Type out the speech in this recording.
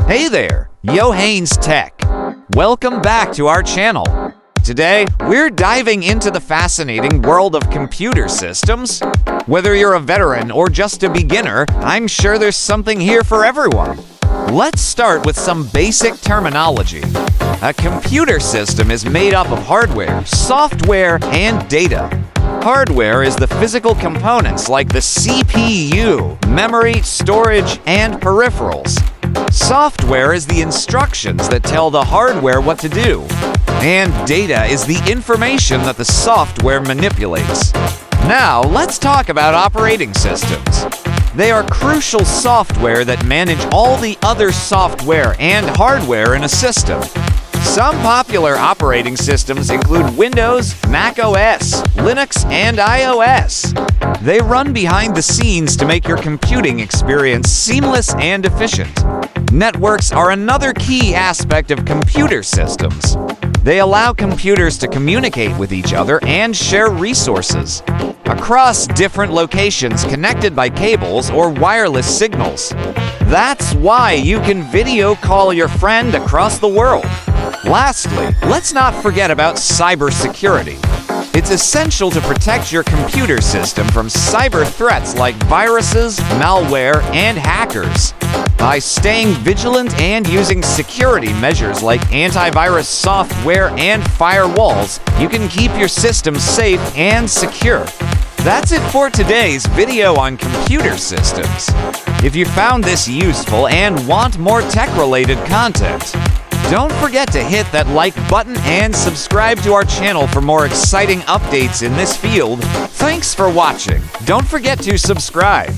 Hey there, Johannes Tech. Welcome back to our channel. Today, we're diving into the fascinating world of computer systems. Whether you're a veteran or just a beginner, I'm sure there's something here for everyone. Let's start with some basic terminology. A computer system is made up of hardware, software, and data. Hardware is the physical components like the CPU, memory, storage, and peripherals. Software is the instructions that tell the hardware what to do. And data is the information that the software manipulates. Now, let's talk about operating systems. They are crucial software that manage all the other software and hardware in a system. Some popular operating systems include Windows, Mac OS, Linux, and iOS. They run behind the scenes to make your computing experience seamless and efficient. Networks are another key aspect of computer systems. They allow computers to communicate with each other and share resources across different locations connected by cables or wireless signals. That's why you can video call your friend across the world. Lastly, let's not forget about cybersecurity. It's essential to protect your computer system from cyber threats like viruses, malware, and hackers. By staying vigilant and using security measures like antivirus software and firewalls, you can keep your system safe and secure. That's it for today's video on computer systems. If you found this useful and want more tech-related content, don't forget to hit that like button and subscribe to our channel for more exciting updates in this field. Thanks for watching. Don't forget to subscribe.